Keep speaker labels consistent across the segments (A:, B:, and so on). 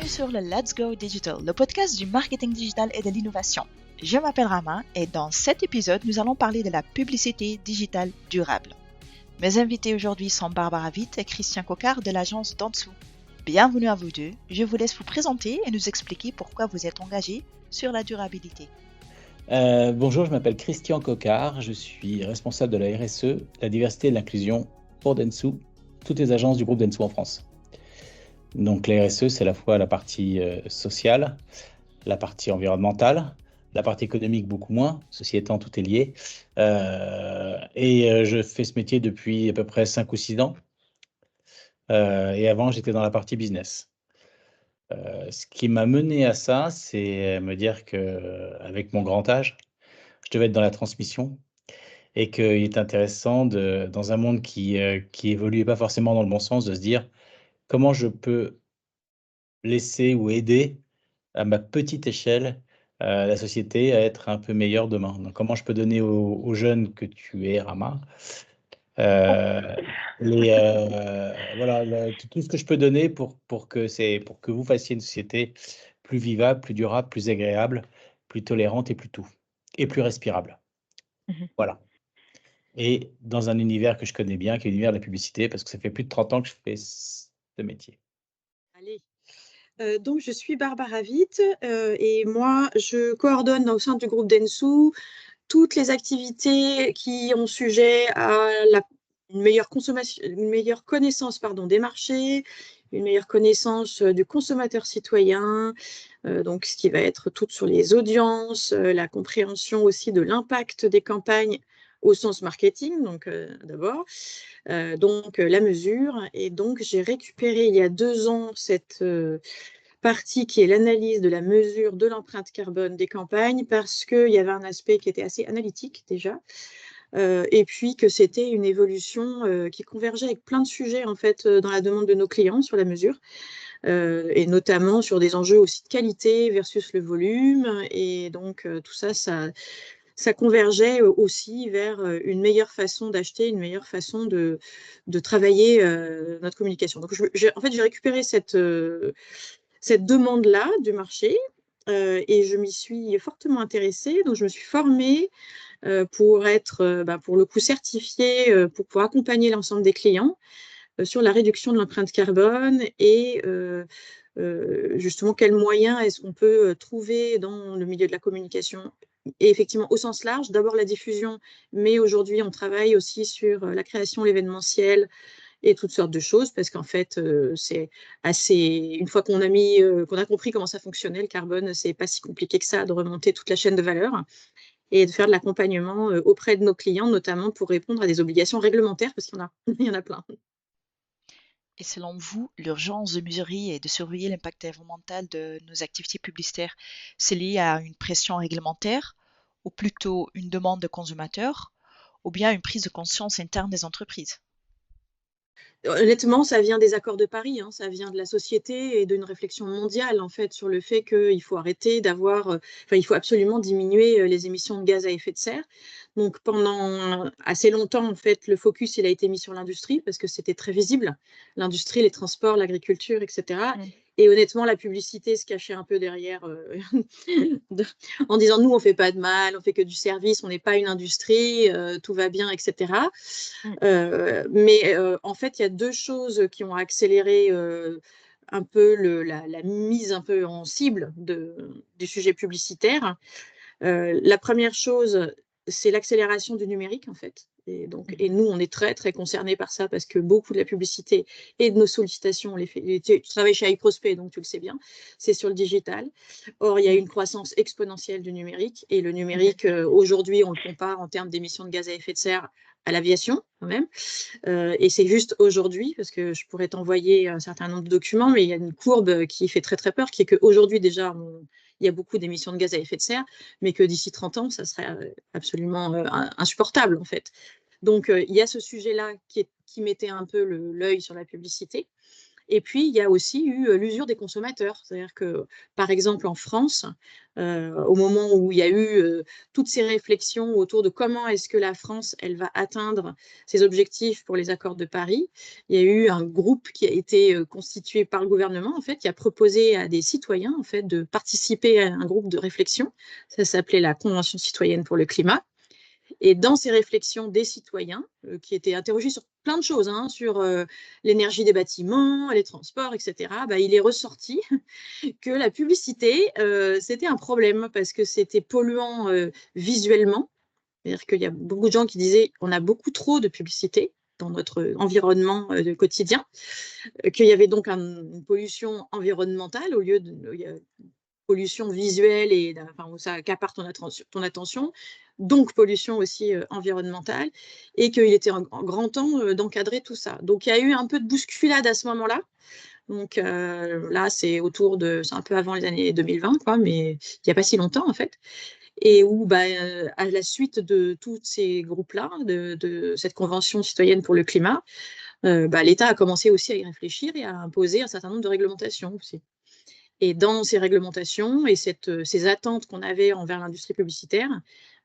A: bienvenue sur le Let's Go Digital, le podcast du marketing digital et de l'innovation. Je m'appelle Rama et dans cet épisode, nous allons parler de la publicité digitale durable. Mes invités aujourd'hui sont Barbara Witt et Christian Coquart de l'agence Dentsu. Bienvenue à vous deux, je vous laisse vous présenter et nous expliquer pourquoi vous êtes engagés sur la durabilité.
B: Bonjour, je m'appelle Christian Coquart, je suis responsable de la RSE, la diversité et l'inclusion pour Dentsu, toutes les agences du groupe Dentsu en France. Donc la RSE, c'est à la fois la partie sociale, la partie environnementale, la partie économique beaucoup moins, ceci étant tout est lié. Je fais ce métier depuis à peu près 5 ou 6 ans. Et avant, j'étais dans la partie business. Ce qui m'a mené à ça, c'est me dire qu'avec mon grand âge, je devais être dans la transmission et qu'il est intéressant, dans un monde qui évolue pas forcément dans le bon sens, de se dire comment je peux laisser ou aider à ma petite échelle la société à être un peu meilleure demain. Donc, comment je peux donner aux jeunes que tu es, Rama, tout ce que je peux donner pour que vous fassiez une société plus vivable, plus durable, plus agréable, plus tolérante et plus tout, et plus respirable. Voilà. Et dans un univers que je connais bien, qui est l'univers de la publicité, parce que ça fait plus de 30 ans que je fais ce métier.
C: Allez. Donc, je suis Barbara Witt et moi, je coordonne au sein du groupe Dentsu toutes les activités qui ont sujet à une meilleure consommation, une meilleure connaissance des marchés, une meilleure connaissance du consommateur citoyen, donc ce qui va être tout sur les audiences, la compréhension aussi de l'impact des campagnes au sens marketing, donc d'abord, la mesure. Et donc, j'ai récupéré il y a 2 ans cette partie qui est l'analyse de la mesure de l'empreinte carbone des campagnes, parce qu'il y avait un aspect qui était assez analytique déjà, et puis que c'était une évolution qui convergeait avec plein de sujets en fait dans la demande de nos clients sur la mesure, et notamment sur des enjeux aussi de qualité versus le volume. Et donc tout ça convergeait aussi vers une meilleure façon d'acheter, une meilleure façon de travailler notre communication. Donc j'ai récupéré cette demande-là du marché, et je m'y suis fortement intéressée. Donc, je me suis formée pour être, pour le coup, certifiée, pour pouvoir accompagner l'ensemble des clients sur la réduction de l'empreinte carbone et justement, quels moyens est-ce qu'on peut trouver dans le milieu de la communication, et effectivement au sens large. D'abord la diffusion, mais aujourd'hui, on travaille aussi sur la création, l'événementiel, et toutes sortes de choses, parce qu'en fait, c'est assez. Une fois qu'on a compris comment ça fonctionnait, le carbone, c'est pas si compliqué que ça de remonter toute la chaîne de valeur et de faire de l'accompagnement auprès de nos clients, notamment pour répondre à des obligations réglementaires, parce qu'il y en a, il y en a plein.
A: Et selon vous, l'urgence de mesurer et de surveiller l'impact environnemental de nos activités publicitaires, c'est lié à une pression réglementaire, ou plutôt une demande de consommateurs, ou bien une prise de conscience interne des entreprises?
C: Honnêtement, ça vient des accords de Paris, hein, ça vient de la société et d'une réflexion mondiale en fait sur le fait qu'il faut arrêter d'avoir, il faut absolument diminuer les émissions de gaz à effet de serre. Donc pendant assez longtemps en fait, le focus il a été mis sur l'industrie parce que c'était très visible, l'industrie, les transports, l'agriculture, etc. Et honnêtement, la publicité se cachait un peu derrière en disant nous on fait pas de mal, on fait que du service, on n'est pas une industrie, tout va bien, etc. En fait, il y a 2 choses qui ont accéléré un peu la mise un peu en cible du sujet publicitaire. La première chose, c'est l'accélération du numérique, en fait. Et nous, on est très, très concernés par ça, parce que beaucoup de la publicité et de nos sollicitations, on les fait. Tu travailles chez iProspect, donc tu le sais bien, c'est sur le digital. Or, il y a une croissance exponentielle du numérique. Et le numérique, aujourd'hui, on le compare en termes d'émissions de gaz à effet de serre à l'aviation, quand même. Et c'est juste aujourd'hui, parce que je pourrais t'envoyer un certain nombre de documents, mais il y a une courbe qui fait très, très peur, qui est qu'aujourd'hui, déjà, il y a beaucoup d'émissions de gaz à effet de serre, mais que d'ici 30 ans, ça serait absolument insupportable, en fait. Donc, il y a ce sujet-là qui mettait un peu l'œil sur la publicité. Et puis, il y a aussi eu l'usure des consommateurs. C'est-à-dire que, par exemple, en France, au moment où il y a eu toutes ces réflexions autour de comment est-ce que la France, elle va atteindre ses objectifs pour les accords de Paris, il y a eu un groupe qui a été constitué par le gouvernement, en fait, qui a proposé à des citoyens, en fait, de participer à un groupe de réflexion. Ça s'appelait la Convention citoyenne pour le climat. Et dans ces réflexions des citoyens, qui étaient interrogés sur plein de choses, hein, sur l'énergie des bâtiments, les transports, etc., bah, il est ressorti que la publicité, c'était un problème parce que c'était polluant visuellement. C'est-à-dire qu'il y a beaucoup de gens qui disaient on a beaucoup trop de publicité dans notre environnement quotidien, qu'il y avait donc une pollution environnementale au lieu de pollution visuelle et enfin, où ça accapare ton attention, donc pollution aussi environnementale, et qu'il était en grand temps d'encadrer tout ça. Donc il y a eu un peu de bousculade à ce moment-là. Donc là, c'est un peu avant les années 2020, quoi, mais il n'y a pas si longtemps en fait. Et où, à la suite de tous ces groupes-là, de cette Convention citoyenne pour le climat, l'État a commencé aussi à y réfléchir et à imposer un certain nombre de réglementations aussi. Et dans ces réglementations et ces attentes qu'on avait envers l'industrie publicitaire,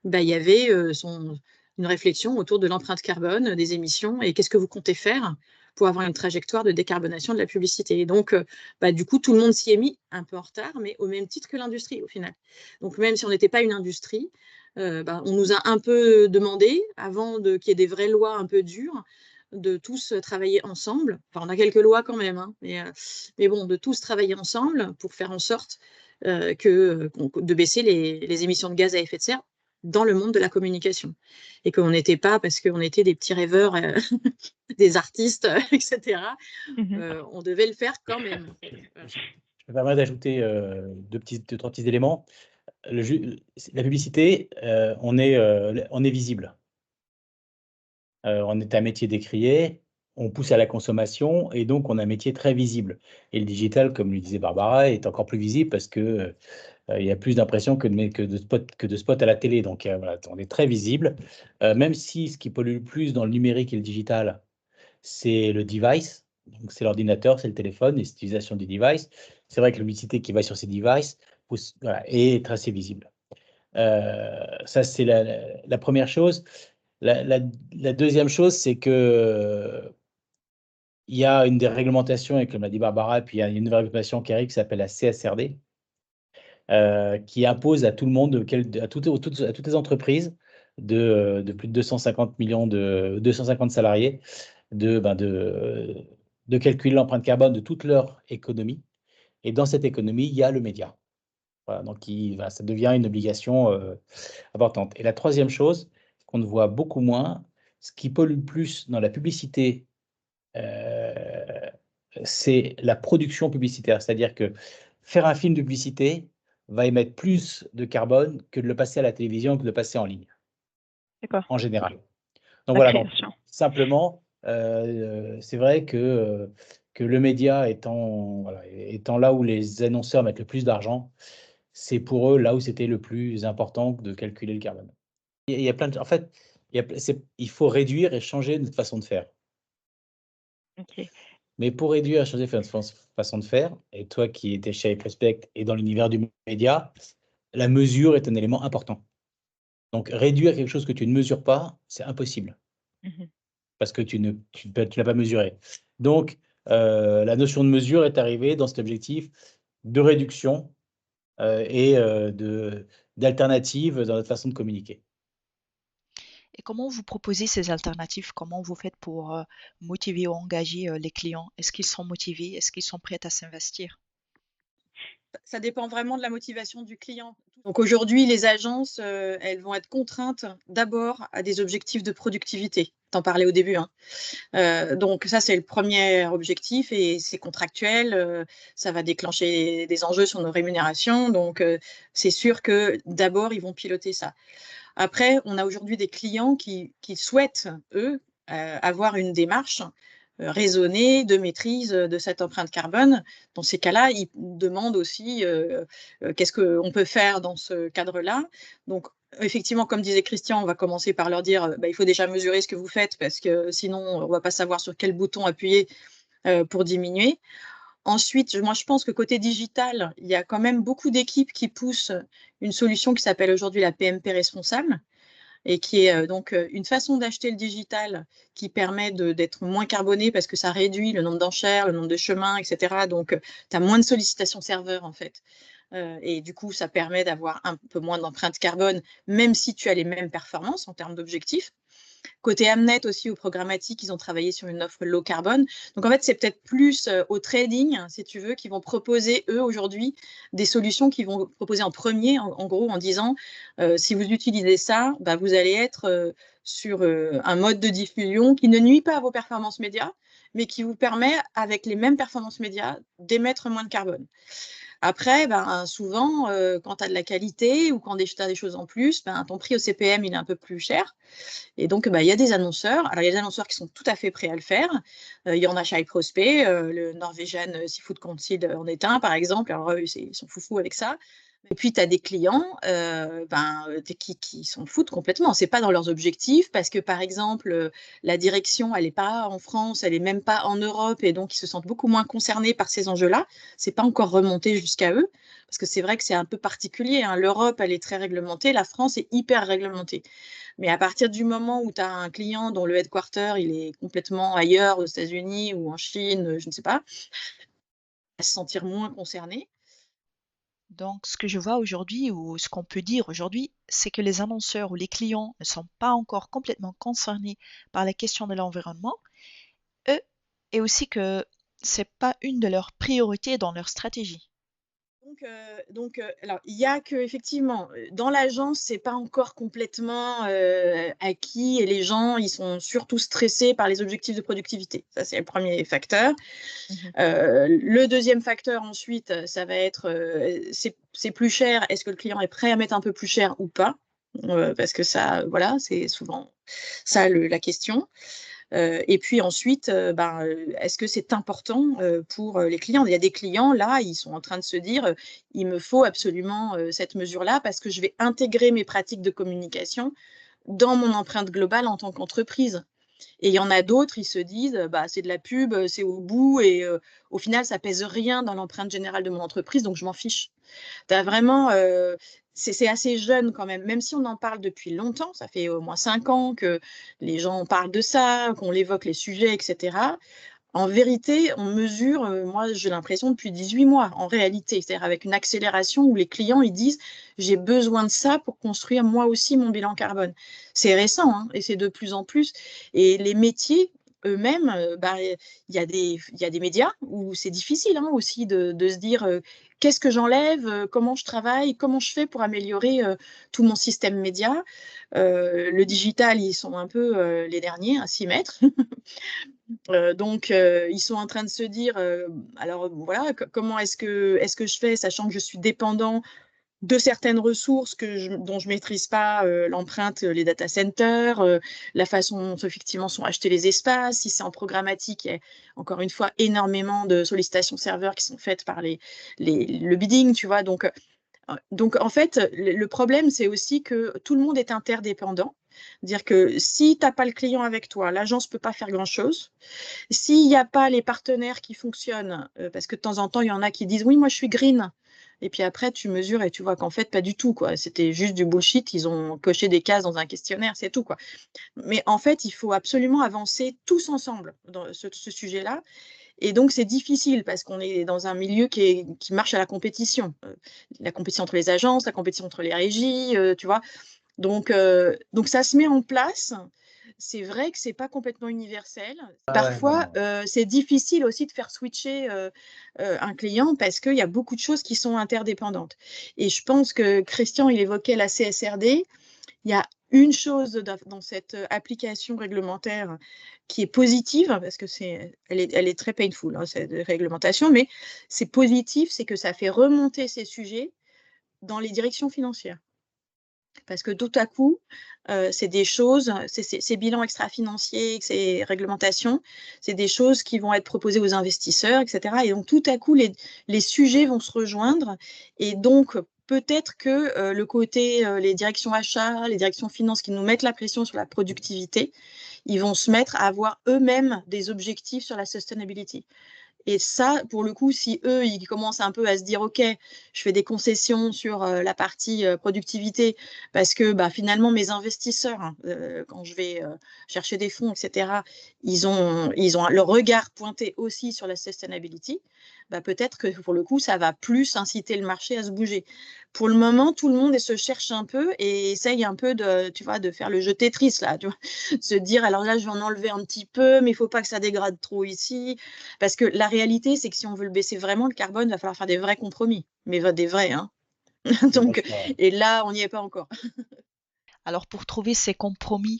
C: il y avait une réflexion autour de l'empreinte carbone, des émissions, et qu'est-ce que vous comptez faire pour avoir une trajectoire de décarbonation de la publicité. Et donc, du coup, tout le monde s'y est mis, un peu en retard, mais au même titre que l'industrie, au final. Donc, même si on n'était pas une industrie, on nous a un peu demandé, avant qu'il y ait des vraies lois un peu dures, de tous travailler ensemble. Enfin, on a quelques lois quand même, hein, mais bon, de tous travailler ensemble pour faire en sorte de baisser les émissions de gaz à effet de serre dans le monde de la communication. Et qu'on n'était pas, parce qu'on était des petits rêveurs, des artistes, etc., on devait le faire quand même. Voilà.
B: Je me permets d'ajouter deux, trois petits éléments. La publicité, on est visible. On est un métier décrié, on pousse à la consommation et donc on a un métier très visible. Et le digital, comme le disait Barbara, est encore plus visible parce que il y a plus d'impressions que de spots à la télé. Donc voilà, on est très visible. Même si ce qui pollue le plus dans le numérique et le digital, c'est le device. Donc c'est l'ordinateur, c'est le téléphone, et l'utilisation du device. C'est vrai que la publicité qui va sur ces devices est assez visible. Ça, c'est la première chose. La deuxième chose, c'est que il y a une déréglementation, et comme l'a dit Barbara, et puis il y a une réglementation qui arrive qui s'appelle la CSRD, qui impose à tout le monde, à toutes les entreprises de plus de 250 salariés, de calculer l'empreinte carbone de toute leur économie. Et dans cette économie, il y a le média. Voilà, donc ça devient une obligation importante. Et la troisième chose, qu'on ne voit beaucoup moins, ce qui pollue le plus dans la publicité, c'est la production publicitaire. C'est-à-dire que faire un film de publicité va émettre plus de carbone que de le passer à la télévision, que de le passer en ligne,
A: D'accord.
B: en général. Donc
A: La
B: voilà, donc,
A: création.
B: simplement, c'est vrai que le média étant là où les annonceurs mettent le plus d'argent, c'est pour eux là où c'était le plus important de calculer le carbone. Il y a plein de, en fait, il faut réduire et changer notre façon de faire.
A: Ok.
B: Mais pour réduire et changer notre façon de faire, et toi qui étais chez Prospect et dans l'univers du média, la mesure est un élément important. Donc réduire quelque chose que tu ne mesures pas, c'est impossible. Parce que tu n'as pas mesuré. Donc, la notion de mesure est arrivée dans cet objectif de réduction et d'alternative dans notre façon de communiquer.
A: Et comment vous proposez ces alternatives? Comment vous faites pour motiver ou engager les clients? Est-ce qu'ils sont motivés? Est-ce qu'ils sont prêts à s'investir?
C: Ça dépend vraiment de la motivation du client. Donc aujourd'hui, les agences, elles vont être contraintes d'abord à des objectifs de productivité. T'en parlais au début, hein. Donc ça, c'est le premier objectif et c'est contractuel. Ça va déclencher des enjeux sur nos rémunérations. Donc c'est sûr que d'abord, ils vont piloter ça. Après, on a aujourd'hui des clients qui souhaitent, eux, avoir une démarche raisonnée de maîtrise de cette empreinte carbone. Dans ces cas-là, ils demandent aussi qu'est-ce qu'on peut faire dans ce cadre-là. Donc, effectivement, comme disait Christian, on va commencer par leur dire il faut déjà mesurer ce que vous faites parce que sinon, on ne va pas savoir sur quel bouton appuyer pour diminuer. Ensuite, moi, je pense que côté digital, il y a quand même beaucoup d'équipes qui poussent une solution qui s'appelle aujourd'hui la PMP responsable et qui est donc une façon d'acheter le digital qui permet d'être moins carboné parce que ça réduit le nombre d'enchères, le nombre de chemins, etc. Donc, tu as moins de sollicitations serveurs, en fait. Et du coup, ça permet d'avoir un peu moins d'empreinte carbone, même si tu as les mêmes performances en termes d'objectifs. Côté Amnet aussi, au programmatique, ils ont travaillé sur une offre low carbone. Donc, en fait, c'est peut-être plus au trading, si tu veux, qui vont proposer, eux, aujourd'hui, des solutions qui vont proposer en premier, en gros, en disant, si vous utilisez ça, bah, vous allez être sur un mode de diffusion qui ne nuit pas à vos performances médias, mais qui vous permet, avec les mêmes performances médias, d'émettre moins de carbone. Après, ben, souvent, quand tu as de la qualité ou quand tu as des choses en plus, ben, ton prix au CPM, il est un peu plus cher. Et donc, bah, il y a des annonceurs. Alors, il y a des annonceurs qui sont tout à fait prêts à le faire. Il y en a chez iProspect, le Norwegian Seafood Council en est un, par exemple. Alors, eux, ils sont foufous avec ça. Et puis, tu as des clients qui s'en foutent complètement. Ce n'est pas dans leurs objectifs parce que, par exemple, la direction, elle n'est pas en France, elle n'est même pas en Europe et donc ils se sentent beaucoup moins concernés par ces enjeux-là. Ce n'est pas encore remonté jusqu'à eux parce que c'est vrai que c'est un peu particulier, hein. L'Europe, elle est très réglementée. La France est hyper réglementée. Mais à partir du moment où tu as un client dont le headquarter, il est complètement ailleurs, aux États-Unis ou en Chine, je ne sais pas, à se sentir moins concerné.
A: Donc, ce que je vois aujourd'hui, ou ce qu'on peut dire aujourd'hui, c'est que les annonceurs ou les clients ne sont pas encore complètement concernés par la question de l'environnement, eux, et aussi que c'est pas une de leurs priorités dans leur stratégie.
C: Alors, il y a que effectivement, dans l'agence, c'est pas encore complètement acquis et les gens, ils sont surtout stressés par les objectifs de productivité. Ça, c'est le premier facteur. Le deuxième facteur ensuite, ça va être c'est plus cher. Est-ce que le client est prêt à mettre un peu plus cher ou pas? Parce que ça, voilà, c'est souvent ça la question. Et puis ensuite, est-ce que c'est important pour les clients? Il y a des clients, là, ils sont en train de se dire, il me faut absolument cette mesure-là parce que je vais intégrer mes pratiques de communication dans mon empreinte globale en tant qu'entreprise. Et il y en a d'autres, ils se disent, c'est de la pub, c'est au bout, et au final, ça pèse rien dans l'empreinte générale de mon entreprise, donc je m'en fiche. T'as vraiment, c'est assez jeune quand même si on en parle depuis longtemps, ça fait au moins 5 ans que les gens parlent de ça, qu'on évoque les sujets, etc. En vérité, on mesure, moi j'ai l'impression depuis 18 mois en réalité, c'est-à-dire avec une accélération où les clients ils disent j'ai besoin de ça pour construire moi aussi mon bilan carbone. C'est récent hein, et c'est de plus en plus. Et les métiers eux-mêmes, il y a des médias où c'est difficile hein, aussi de se dire qu'est-ce que j'enlève, comment je travaille, comment je fais pour améliorer tout mon système média. Le digital, ils sont un peu les derniers à s'y mettre. Donc, ils sont en train de se dire, alors voilà, comment est-ce que je fais, sachant que je suis dépendant de certaines ressources dont je ne maîtrise pas l'empreinte, les data centers, la façon dont effectivement sont achetés les espaces, si c'est en programmatique, il y a encore une fois énormément de sollicitations serveurs qui sont faites par le bidding, tu vois. Donc, en fait, le problème, c'est aussi que tout le monde est interdépendant. Dire que si tu n'as pas le client avec toi, l'agence ne peut pas faire grand-chose. S'il n'y a pas les partenaires qui fonctionnent, parce que de temps en temps, il y en a qui disent oui, moi je suis green. Et puis après, tu mesures et tu vois qu'en fait, pas du tout, quoi. C'était juste du bullshit. Ils ont coché des cases dans un questionnaire, c'est tout, quoi. Mais en fait, il faut absolument avancer tous ensemble dans ce sujet-là. Et donc, c'est difficile parce qu'on est dans un milieu qui marche à la compétition. La compétition entre les agences, la compétition entre les régies, tu vois. Donc, ça se met en place. C'est vrai que c'est pas complètement universel. Parfois, c'est difficile aussi de faire switcher un client parce qu'il y a beaucoup de choses qui sont interdépendantes. Et je pense que Christian, il évoquait la CSRD. Il y a une chose dans cette application réglementaire qui est positive, parce que elle est très painful, hein, cette réglementation, mais c'est positif, c'est que ça fait remonter ces sujets dans les directions financières. Parce que tout à coup, c'est des choses, ces bilans extra-financiers, ces réglementations, c'est des choses qui vont être proposées aux investisseurs, etc. Et donc, tout à coup, les sujets vont se rejoindre. Et donc, peut-être que le côté, les directions achats, les directions finances qui nous mettent la pression sur la productivité, ils vont se mettre à avoir eux-mêmes des objectifs sur la sustainability. Et ça, pour le coup, si eux, ils commencent un peu à se dire, OK, je fais des concessions sur la partie productivité, parce que finalement, mes investisseurs, hein, quand je vais chercher des fonds, etc., ils ont leur regard pointé aussi sur la sustainability, peut-être que pour le coup, ça va plus inciter le marché à se bouger. Pour le moment, tout le monde se cherche un peu et essaye un peu de, tu vois, de faire le jeu Tetris, là, tu vois, se dire, alors là, je vais en enlever un petit peu, mais il ne faut pas que ça dégrade trop ici. Parce que la réalité, c'est que si on veut le baisser vraiment, le carbone, il va falloir faire des vrais compromis. Mais des vrais, hein. Donc, et là, on n'y est pas encore.
A: Alors, pour trouver ces compromis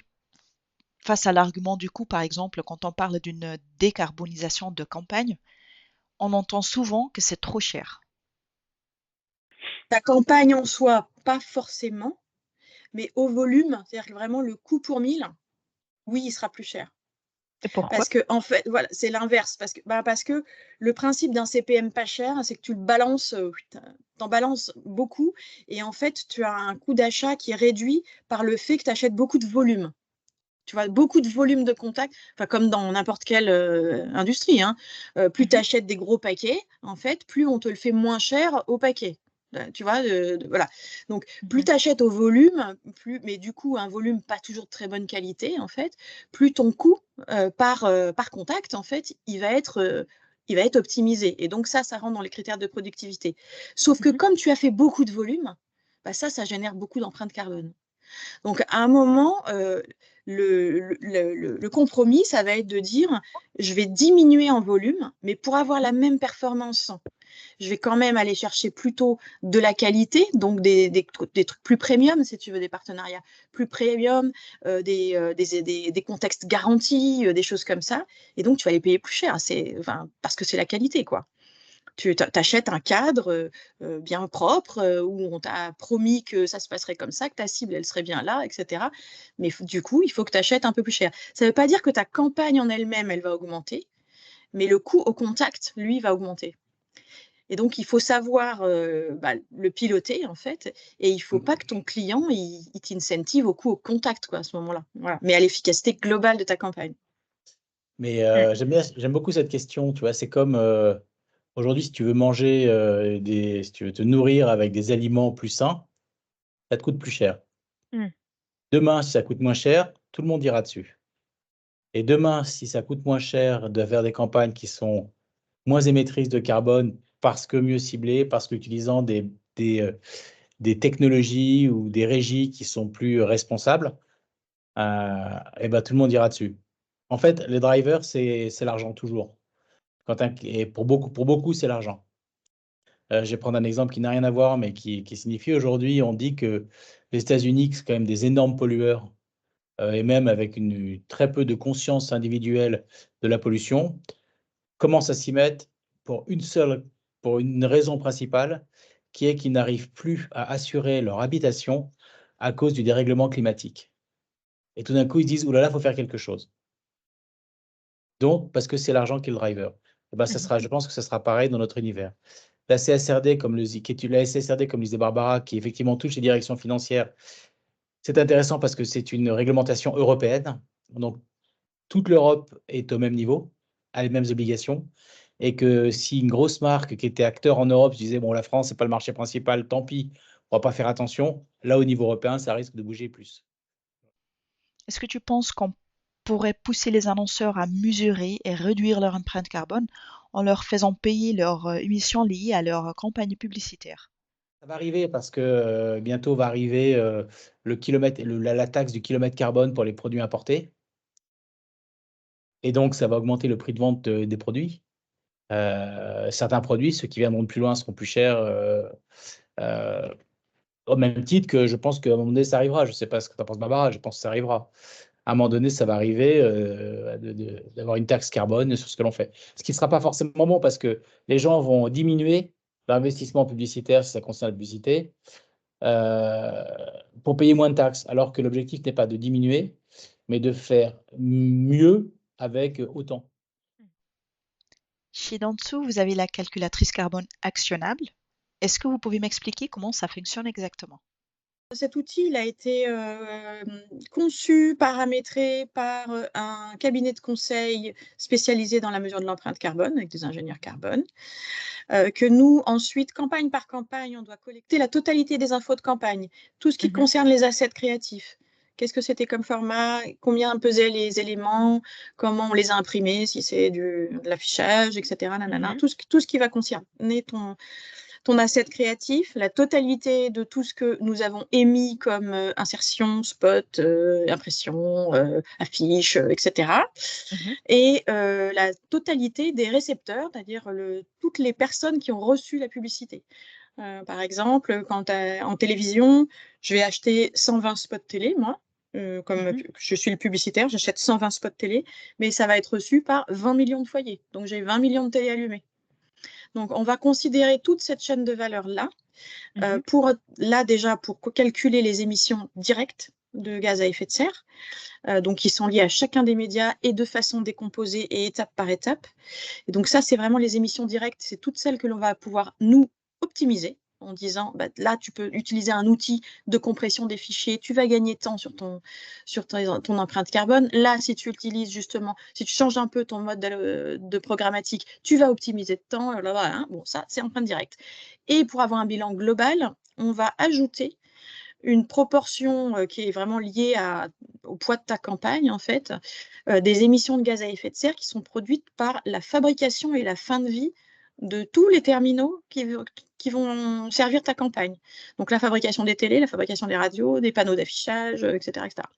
A: face à l'argument du coût, par exemple, quand on parle d'une décarbonisation de campagne, on entend souvent que c'est trop cher.
C: La campagne en soi, pas forcément, mais au volume, c'est-à-dire que vraiment le coût pour 1000, oui, il sera plus cher.
A: Et pourquoi?
C: Parce que, en fait, voilà, c'est l'inverse. Parce que le principe d'un CPM pas cher, c'est que tu le balances, t'en balances beaucoup, et en fait, tu as un coût d'achat qui est réduit par le fait que tu achètes beaucoup de volume. Tu vois, beaucoup de volume de contact, comme dans n'importe quelle industrie, hein. Plus tu achètes des gros paquets, en fait, plus on te le fait moins cher au paquet. Tu vois, voilà. Donc, plus tu achètes au volume, mais du coup, un volume pas toujours de très bonne qualité, en fait, plus ton coût par contact, en fait, il va être optimisé. Et donc, ça rentre dans les critères de productivité. Sauf que comme tu as fait beaucoup de volume, ça génère beaucoup d'empreintes carbone. Donc, à un moment, le compromis, ça va être de dire, je vais diminuer en volume, mais pour avoir la même performance, je vais quand même aller chercher plutôt de la qualité, donc des trucs plus premium, si tu veux, des partenariats plus premium, des contextes garantis, des choses comme ça. Et donc, tu vas les payer plus cher, parce que c'est la qualité, quoi. Tu achètes un cadre bien propre où on t'a promis que ça se passerait comme ça, que ta cible, elle serait bien là, etc. Mais du coup, il faut que tu achètes un peu plus cher. Ça ne veut pas dire que ta campagne en elle-même, elle va augmenter, mais le coût au contact, lui, va augmenter. Et donc, il faut savoir le piloter, en fait, et il ne faut pas que ton client, il t'incentive au coût au contact, quoi, à ce moment-là. Voilà. Mais à l'efficacité globale de ta campagne.
B: Mais j'aime beaucoup cette question, tu vois, c'est comme aujourd'hui, si tu veux manger, si tu veux te nourrir avec des aliments plus sains, ça te coûte plus cher. Demain, si ça coûte moins cher, tout le monde ira dessus. Et demain, si ça coûte moins cher de faire des campagnes qui sont moins émettrices de carbone parce que mieux ciblées, parce qu'utilisant des technologies ou des régies qui sont plus responsables, et ben, tout le monde ira dessus. En fait, les drivers, c'est l'argent toujours. Et pour beaucoup, c'est l'argent. Je vais prendre un exemple qui n'a rien à voir, mais qui signifie aujourd'hui, on dit que les États-Unis, c'est quand même des énormes pollueurs, et même avec très peu de conscience individuelle de la pollution, commencent à s'y mettre pour une raison principale, qui est qu'ils n'arrivent plus à assurer leur habitation à cause du dérèglement climatique. Et tout d'un coup, ils se disent, oulala, il faut faire quelque chose. Donc, parce que c'est l'argent qui est le driver. Et ben, je pense que ça sera pareil dans notre univers. La CSRD, comme le disait Barbara, qui effectivement touche les directions financières, c'est intéressant parce que c'est une réglementation européenne. Donc, toute l'Europe est au même niveau, a les mêmes obligations. Et que si une grosse marque qui était acteur en Europe se disait, bon, la France, c'est pas le marché principal, tant pis, on va pas faire attention, là, au niveau européen, ça risque de bouger plus.
A: Est-ce que tu penses qu'on pourrait pousser les annonceurs à mesurer et réduire leur empreinte carbone en leur faisant payer leurs émissions liées à leur campagne publicitaire?
B: Ça va arriver parce que bientôt va arriver la taxe du kilomètre carbone pour les produits importés. Et donc, ça va augmenter le prix de vente des produits. Certains produits, ceux qui viendront de plus loin, seront plus chers, au même titre que je pense qu'à un moment donné, ça arrivera. Je ne sais pas ce que tu en penses, Barbara, je pense que ça arrivera. À un moment donné, ça va arriver d'avoir une taxe carbone sur ce que l'on fait. Ce qui ne sera pas forcément bon parce que les gens vont diminuer l'investissement publicitaire, si ça concerne la publicité, euh, pour payer moins de taxes, alors que l'objectif n'est pas de diminuer, mais de faire mieux avec autant.
A: Chez Dentsu, vous avez la calculatrice carbone actionnable. Est-ce que vous pouvez m'expliquer comment ça fonctionne exactement?
C: Cet outil, il a été conçu, paramétré par un cabinet de conseil spécialisé dans la mesure de l'empreinte carbone, avec des ingénieurs carbone, que nous, ensuite, campagne par campagne, on doit collecter la totalité des infos de campagne, tout ce qui concerne les assets créatifs. Qu'est-ce que c'était comme format, combien pesaient les éléments, comment on les a imprimés, si c'est de l'affichage, etc. Tout ce qui va concerner ton asset créatif, la totalité de tout ce que nous avons émis comme insertion, spot, impression, affiche, etc. Et la totalité des récepteurs, c'est-à-dire toutes les personnes qui ont reçu la publicité. Par exemple, en télévision, je vais acheter 120 spots télé, moi. Comme je suis le publicitaire, j'achète 120 spots télé, mais ça va être reçu par 20 millions de foyers. Donc, j'ai 20 millions de télé allumées. Donc, on va considérer toute cette chaîne de valeur-là pour calculer les émissions directes de gaz à effet de serre, donc qui sont liées à chacun des médias et de façon décomposée et étape par étape. Et donc ça, c'est vraiment les émissions directes, c'est toutes celles que l'on va pouvoir nous optimiser en disant, là, tu peux utiliser un outil de compression des fichiers, tu vas gagner temps sur ton empreinte carbone. Là, si tu utilises justement, si tu changes un peu ton mode de programmatique, tu vas optimiser de temps. Bon, ça, c'est empreinte directe. Et pour avoir un bilan global, on va ajouter une proportion qui est vraiment liée au poids de ta campagne, en fait, des émissions de gaz à effet de serre qui sont produites par la fabrication et la fin de vie de tous les terminaux qui vont servir ta campagne. Donc la fabrication des télés, la fabrication des radios, des panneaux d'affichage, etc., etc.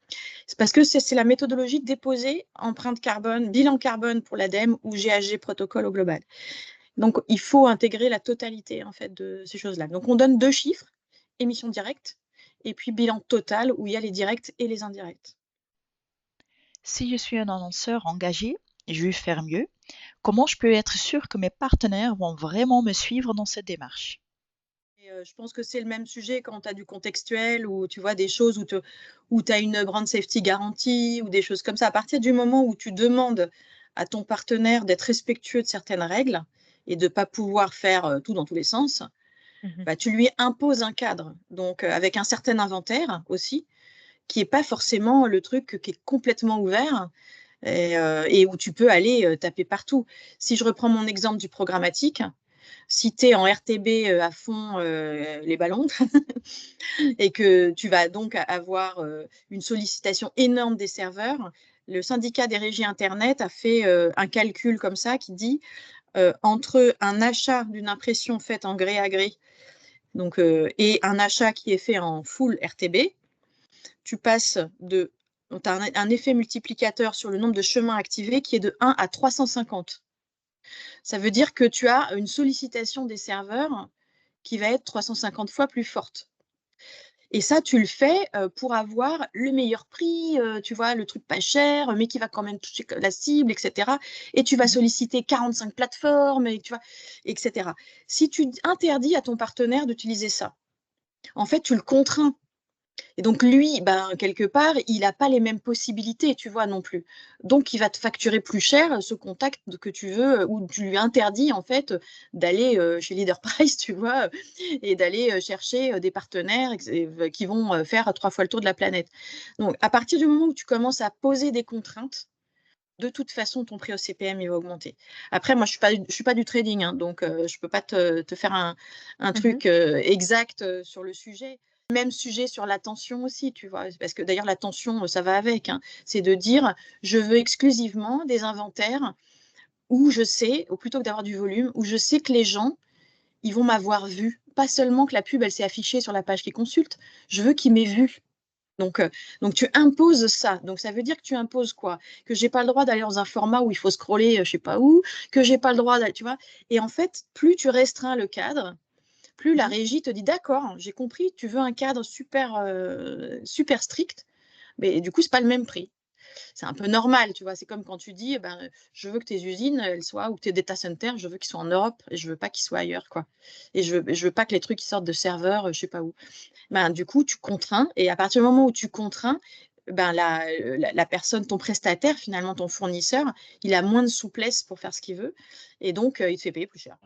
C: C'est parce que c'est la méthodologie déposée empreinte carbone, bilan carbone pour l'ADEME ou GHG protocole au global. Donc il faut intégrer la totalité en fait de ces choses-là. Donc on donne 2 chiffres, émissions directes, et puis bilan total où il y a les directs et les indirects.
A: Si je suis un annonceur engagé, je veux faire mieux. Comment je peux être sûr que mes partenaires vont vraiment me suivre dans cette démarche?
C: Et je pense que c'est le même sujet quand tu as du contextuel ou tu vois des choses où tu as une brand safety garantie ou des choses comme ça. À partir du moment où tu demandes à ton partenaire d'être respectueux de certaines règles et de ne pas pouvoir faire tout dans tous les sens, tu lui imposes un cadre. Donc, avec un certain inventaire aussi, qui n'est pas forcément le truc qui est complètement ouvert et où tu peux aller taper partout. Si je reprends mon exemple du programmatique, si tu es en RTB à fond les ballons et que tu vas donc avoir une sollicitation énorme des serveurs, le syndicat des régies Internet a fait un calcul comme ça qui dit entre un achat d'une impression faite en gré à gré donc, et un achat qui est fait en full RTB, tu passes tu as un effet multiplicateur sur le nombre de chemins activés qui est de 1 à 350. Ça veut dire que tu as une sollicitation des serveurs qui va être 350 fois plus forte. Et ça, tu le fais pour avoir le meilleur prix, tu vois, le truc pas cher, mais qui va quand même toucher la cible, etc. Et tu vas solliciter 45 plateformes, et tu vois, etc. Si tu interdis à ton partenaire d'utiliser ça, en fait, tu le contrains. Et donc, lui, quelque part, il n'a pas les mêmes possibilités, tu vois, non plus. Donc, il va te facturer plus cher ce contact que tu veux, ou tu lui interdis, en fait, d'aller chez Leader Price, tu vois, et d'aller chercher des partenaires qui vont faire 3 fois le tour de la planète. Donc, à partir du moment où tu commences à poser des contraintes, de toute façon, ton prix au CPM, il va augmenter. Après, moi, je suis pas du trading, hein, donc je ne peux pas te faire un truc exact sur le sujet. Même sujet sur l'attention aussi, tu vois, parce que d'ailleurs, l'attention, ça va avec. Hein. C'est de dire, je veux exclusivement des inventaires où je sais, ou plutôt que d'avoir du volume, où je sais que les gens, ils vont m'avoir vu. Pas seulement que la pub, elle s'est affichée sur la page qu'ils consultent, je veux qu'ils m'aient vu. Donc, tu imposes ça. Donc, ça veut dire que tu imposes quoi? Que j'ai pas le droit d'aller dans un format où il faut scroller, je sais pas où, que j'ai pas le droit d'aller, tu vois. Et en fait, plus tu restreins le cadre, plus la régie te dit d'accord, j'ai compris, tu veux un cadre super, super strict, mais du coup, c'est pas le même prix. C'est un peu normal, tu vois. C'est comme quand tu dis, je veux que tes usines, elles soient, ou que tes data centers, je veux qu'ils soient en Europe et je veux pas qu'ils soient ailleurs, quoi. Et je veux pas que les trucs qui sortent de serveurs, je sais pas où. Du coup, tu contrains. Et à partir du moment où tu contrains, la personne, ton prestataire, finalement, ton fournisseur, il a moins de souplesse pour faire ce qu'il veut. Et donc, il te fait payer plus cher.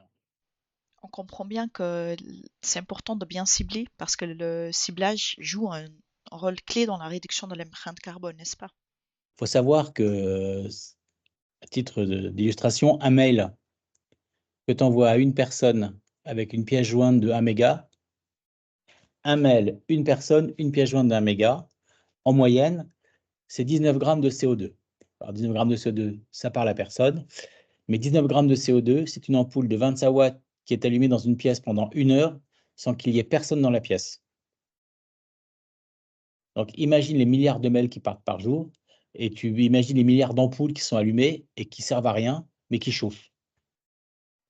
A: On comprend bien que c'est important de bien cibler parce que le ciblage joue un rôle clé dans la réduction de l'empreinte carbone, n'est-ce pas?
B: Il faut savoir que, à titre d'illustration, un mail que tu envoies à une personne avec une pièce jointe de 1 méga, un mail, une personne, une pièce jointe d'1 méga, en moyenne, c'est 19 grammes de CO2. Alors 19 grammes de CO2, ça parle à personne, mais 19 grammes de CO2, c'est une ampoule de 25 watts qui est allumée dans une pièce pendant 1 heure sans qu'il y ait personne dans la pièce. Donc imagine les milliards de mails qui partent par jour et tu imagines les milliards d'ampoules qui sont allumées et qui servent à rien, mais qui chauffent.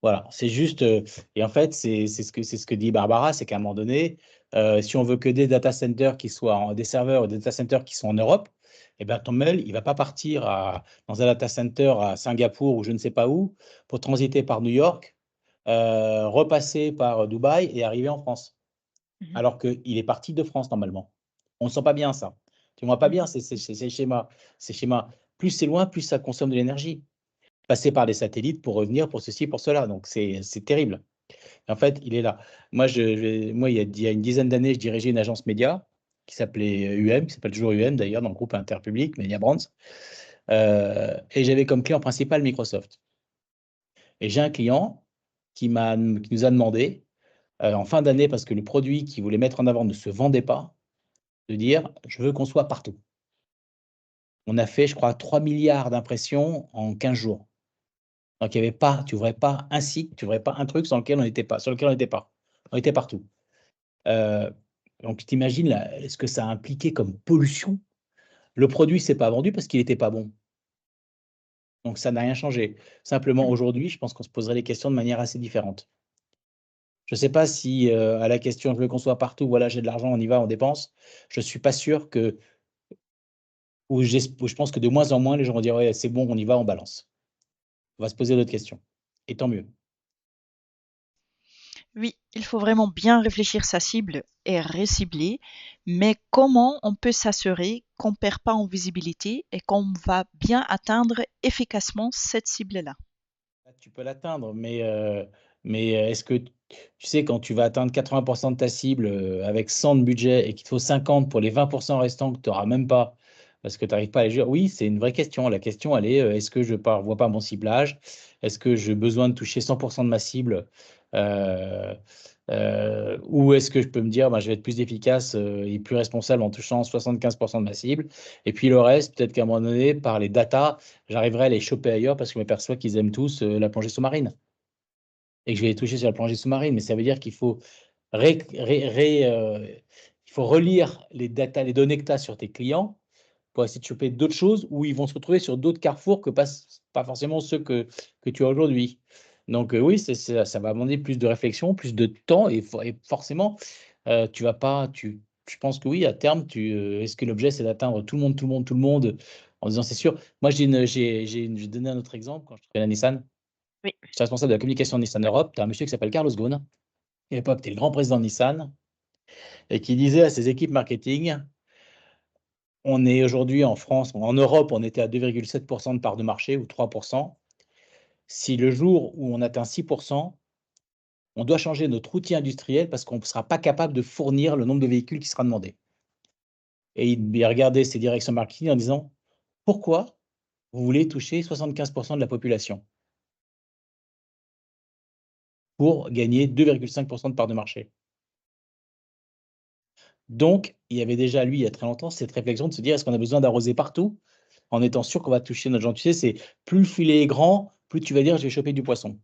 B: Voilà, c'est juste, et en fait, c'est ce que dit Barbara, c'est qu'à un moment donné, si on veut que des data centers qui soient des serveurs ou des data centers qui sont en Europe, eh ben, ton mail, il va pas partir dans un data center à Singapour ou je ne sais pas où pour transiter par New York, repasser par Dubaï et arriver en France.
A: Mhm.
B: Alors qu'il est parti de France normalement. On ne sent pas bien ça. Tu ne vois pas bien
A: Mhm.
B: ces schémas. Ces schémas. Plus c'est loin, plus ça consomme de l'énergie. Passer par des satellites pour revenir, pour ceci, pour cela. Donc, c'est terrible. En fait, il est là. Moi, il y a une dizaine d'années, je dirigeais une agence média qui s'appelait UM, qui s'appelle toujours UM d'ailleurs, dans le groupe Interpublic, Media Brands. Et j'avais comme client principal Microsoft. Et j'ai un client qui nous a demandé, en fin d'année, parce que le produit qu'il voulait mettre en avant ne se vendait pas, de dire, je veux qu'on soit partout. On a fait, je crois, 3 milliards d'impressions en 15 jours. Donc, il y avait pas, tu n'ouvrais pas un site, tu n'ouvrais pas un truc sur lequel on n'était pas, sur lequel on n'était pas. On était partout. Donc, tu t'imagines ce que ça a impliqué comme pollution. Le produit s'est pas vendu parce qu'il n'était pas bon. Donc, ça n'a rien changé. Simplement,
A: Mhm.
B: aujourd'hui, je pense qu'on se poserait les questions de manière assez différente. Je ne sais pas si, à la question, je veux qu'on soit partout, voilà, j'ai de l'argent, on y va, on dépense. Je ne suis pas sûr que, où je pense que de moins en moins, les gens vont dire, ouais, c'est bon, on y va, on balance. On va se poser d'autres questions. Et tant mieux.
A: Oui, il faut vraiment bien réfléchir sa cible et recibler, mais comment on peut s'assurer qu'on ne perd pas en visibilité et qu'on va bien atteindre efficacement cette cible-là?
B: Tu peux l'atteindre, mais est-ce que tu sais, quand tu vas atteindre 80% de ta cible avec 100 de budget et qu'il te faut 50 pour les 20% restants que tu n'auras même pas parce que tu n'arrives pas à les gérer? Oui, c'est une vraie question. La question, elle est est-ce que je ne vois pas mon ciblage? Est-ce que j'ai besoin de toucher 100% de ma cible? Euh, ou est-ce que je peux me dire bah, je vais être plus efficace et plus responsable en touchant 75% de ma cible? Et puis le reste, peut-être qu'à un moment donné, par les data, j'arriverai à les choper ailleurs parce que je m'aperçois qu'ils aiment tous la plongée sous-marine et que je vais les toucher sur la plongée sous-marine. Mais ça veut dire qu'il faut, il faut relire les data, les données que tu as sur tes clients pour essayer de choper d'autres choses où ils vont se retrouver sur d'autres carrefours que pas forcément ceux que tu as aujourd'hui. Donc oui, ça va demander plus de réflexion, plus de temps et forcément, tu vas pas, je pense que oui, à terme, est-ce que l'objet c'est d'atteindre tout le monde, tout le monde, tout le monde en disant c'est sûr. Moi, je vais donner un autre exemple quand je travaillais à Nissan.
A: Oui.
B: J'étais responsable de la communication de Nissan Europe. Tu as un monsieur qui s'appelle Carlos Ghosn. À l'époque, tu es le grand président de Nissan et qui disait à ses équipes marketing, on est aujourd'hui en France, en Europe, on était à 2,7% de part de marché ou 3%. Si le jour où on atteint 6%, on doit changer notre outil industriel parce qu'on ne sera pas capable de fournir le nombre de véhicules qui sera demandé. Et il regardait ses directions marketing en disant, pourquoi vous voulez toucher 75% de la population pour gagner 2,5% de part de marché? Donc, il y avait déjà, lui, il y a très longtemps, cette réflexion de se dire, est-ce qu'on a besoin d'arroser partout en étant sûr qu'on va toucher notre gens? Tu sais, c'est plus le filet est grand, plus tu vas dire, je vais choper du poisson.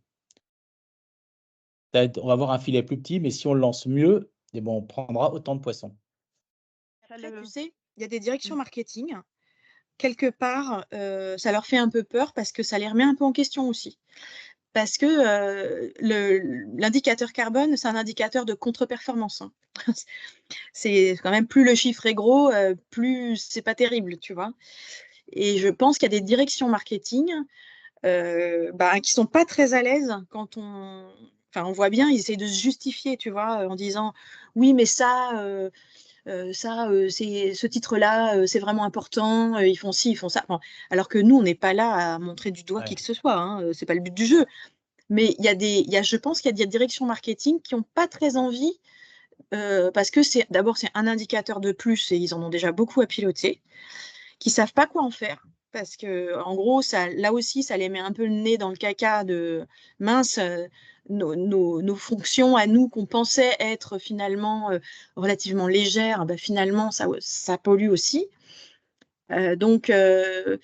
B: On va avoir un filet plus petit, mais si on le lance mieux, eh ben, on prendra autant de poissons.
C: Après, tu sais, il y a des directions marketing. Quelque part, ça leur fait un peu peur parce que ça les remet un peu en question aussi. Parce que l'indicateur carbone, c'est un indicateur de contre-performance, hein. C'est quand même, plus le chiffre est gros, plus c'est pas terrible, tu vois. Et je pense qu'il y a des directions marketing qui sont pas très à l'aise quand on voit bien, ils essayent de se justifier, tu vois, en disant oui, mais c'est ce titre-là, c'est vraiment important, ils font ci, ils font ça. Enfin, alors que nous, on n'est pas là à montrer du doigt qui
B: Ouais.
C: que ce soit, hein, c'est pas le but du jeu. Mais je pense qu'il y a des directions marketing qui n'ont pas très envie, parce que d'abord, c'est un indicateur de plus et ils en ont déjà beaucoup à piloter, qui ne savent pas quoi en faire. Parce que, en gros, là aussi, ça les met un peu le nez dans le caca de mince, nos fonctions à nous qu'on pensait être finalement relativement légères, bah, finalement, ça pollue aussi. Donc, enfin,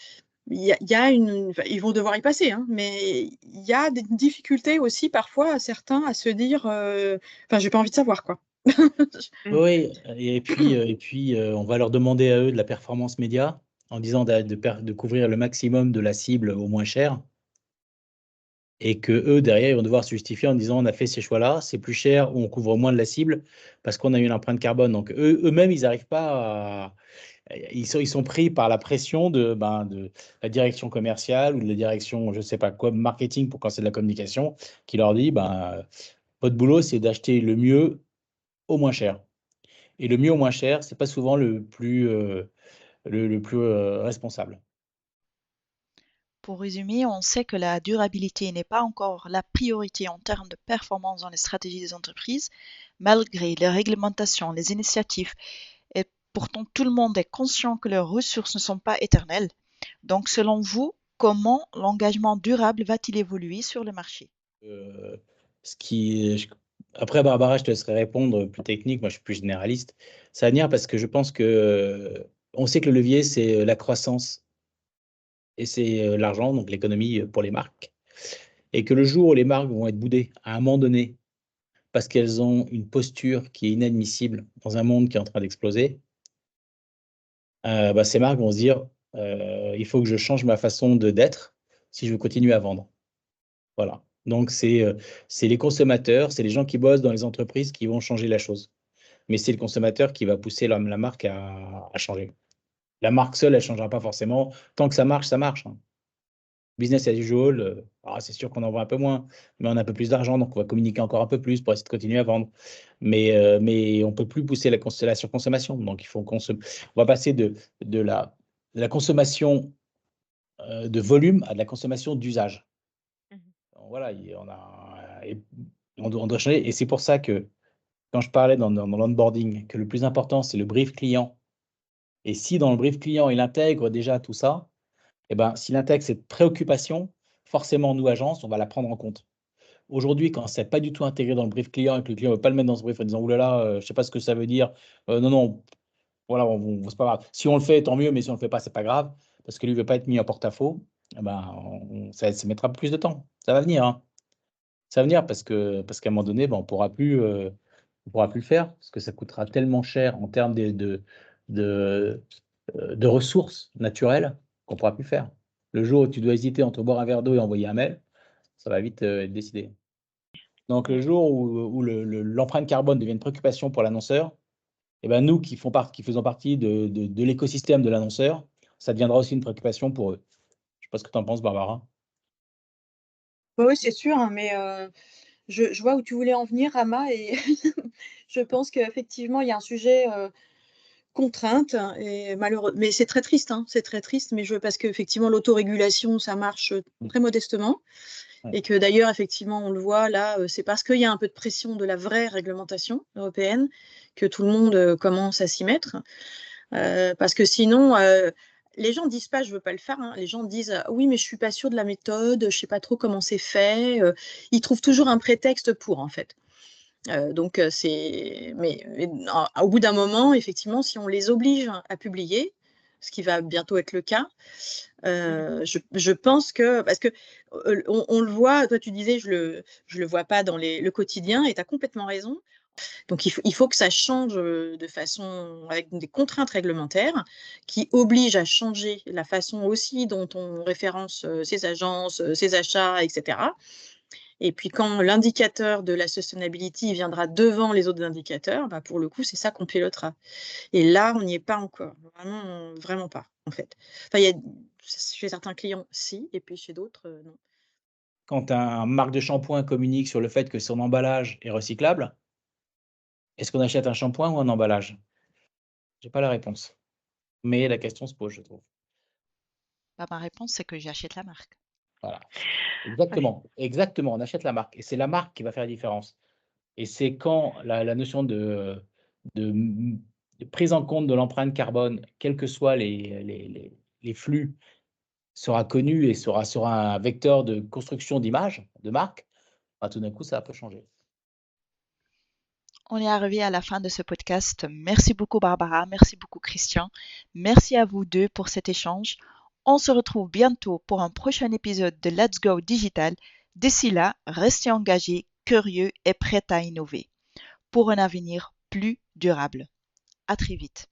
C: ils vont devoir y passer, hein, mais il y a des difficultés aussi parfois à certains à se dire, enfin, j'ai pas envie de savoir quoi.
B: Oui, et puis on va leur demander à eux de la performance média en disant de couvrir le maximum de la cible au moins cher. Et que eux derrière, ils vont devoir se justifier en disant: «On a fait ces choix-là, c'est plus cher ou on couvre moins de la cible parce qu'on a eu une empreinte carbone». Donc eux-mêmes, ils n'arrivent pas à ils sont pris par la pression de la direction commerciale ou de la direction, je sais pas quoi, marketing pour quand c'est de la communication, qui leur dit: «Votre boulot, c'est d'acheter le mieux au moins cher». Et le mieux au moins cher, c'est pas souvent le plus responsable.
A: Pour résumer, on sait que la durabilité n'est pas encore la priorité en termes de performance dans les stratégies des entreprises, malgré les réglementations, les initiatives, et pourtant tout le monde est conscient que leurs ressources ne sont pas éternelles. Donc selon vous, comment l'engagement durable va-t-il évoluer sur le marché?
B: Heu, ce qui je Après Barbara, je te laisserai répondre plus technique, moi je suis plus généraliste. Ça va venir parce que je pense que, on sait que le levier, c'est, la croissance et c'est, l'argent, donc l'économie, pour les marques, et que le jour où les marques vont être boudées à un moment donné, parce qu'elles ont une posture qui est inadmissible dans un monde qui est en train d'exploser, ces marques vont se dire: «Il faut que je change ma façon d'être si je veux continuer à vendre». Voilà. Donc c'est les consommateurs, c'est les gens qui bossent dans les entreprises qui vont changer la chose. Mais c'est le consommateur qui va pousser la marque à changer. La marque seule, elle changera pas forcément. Tant que ça marche, hein. Business as usual, c'est sûr qu'on en vend un peu moins, mais on a un peu plus d'argent, donc on va communiquer encore un peu plus pour essayer de continuer à vendre. Mais on peut plus pousser la surconsommation, donc il faut on va passer de la consommation, de volume à de la consommation d'usage.
A: Mhm.
B: Voilà, et on doit changer, et c'est pour ça que quand je parlais dans l'onboarding, que le plus important, c'est le brief client, et si dans le brief client, il intègre déjà tout ça, et ben, s'il intègre cette préoccupation, forcément, nous, agences, on va la prendre en compte. Aujourd'hui, quand c'est pas du tout intégré dans le brief client et que le client veut pas le mettre dans ce brief en disant: «Ouh là là, je sais pas ce que ça veut dire, non, non, voilà, c'est pas grave. Si on le fait, tant mieux, mais si on le fait pas, c'est pas grave», parce que lui veut pas être mis en porte-à-faux, et ben, ça mettra plus de temps. Ça va venir, hein. Ça va venir parce qu'à un moment donné, on pourra plus le faire parce que ça coûtera tellement cher en termes de, de ressources naturelles qu'on pourra plus le faire. Le jour où tu dois hésiter entre boire un verre d'eau et envoyer un mail, ça va vite, être décidé. Donc le jour où l'empreinte carbone devient une préoccupation pour l'annonceur, et ben, nous qui faisons partie de l'écosystème de l'annonceur, ça deviendra aussi une préoccupation pour eux. Je sais pas ce que tu en penses, Barbara?
C: Oui, c'est sûr, hein, mais je vois où tu voulais en venir, Rama, et je pense qu'effectivement, il y a un sujet contrainte, et malheureux, mais c'est très triste, hein, c'est très triste, mais parce qu'effectivement, l'autorégulation, ça marche
B: Mmh.
C: très modestement,
B: Ouais.
C: et que d'ailleurs, effectivement, on le voit là, c'est parce qu'il y a un peu de pression de la vraie réglementation européenne que tout le monde commence à s'y mettre. Parce que sinon, les gens disent pas: «Je veux pas le faire», hein. Les gens disent: «Oui, mais je suis pas sûr de la méthode, je sais pas trop comment c'est fait», ils trouvent toujours un prétexte pour, en fait. Donc mais au bout d'un moment, effectivement, si on les oblige à publier, ce qui va bientôt être le cas, je pense que parce que, on le voit, toi tu disais: «Je le vois pas dans le quotidien», et tu as complètement raison. Donc il faut que ça change, de façon avec des contraintes réglementaires qui obligent à changer la façon aussi dont on référence, ses agences, ses achats, et cetera. Et puis quand l'indicateur de la sustainability viendra devant les autres indicateurs, bah, pour le coup, c'est ça qu'on pilotera. Et là, on n'y est pas encore, vraiment, vraiment pas, en fait. Enfin, chez certains clients, si, et puis chez d'autres, non.
B: Quand un marque de shampoing communique sur le fait que son emballage est recyclable, est-ce qu'on achète un shampoing ou un emballage? J'ai pas la réponse, mais la question se pose, je trouve.
A: Bah, ma réponse, c'est que j'achète la marque.
B: Voilà.
C: Ouais.
B: Exactement, on achète la marque et c'est la marque qui va faire la différence et c'est quand la notion de de prise en compte de l'empreinte carbone, quels que soient les flux, sera connue et sera un vecteur de construction d'image, de marque, bah, tout d'un coup, ça peut changer.
A: On est arrivé à la fin de ce podcast. Merci beaucoup Barbara, merci beaucoup Christian. Merci à vous deux pour cet échange. On se retrouve bientôt pour un prochain épisode de Let's Go Digital. D'ici là, restez engagés, curieux et prêts à innover pour un avenir plus durable. À très vite.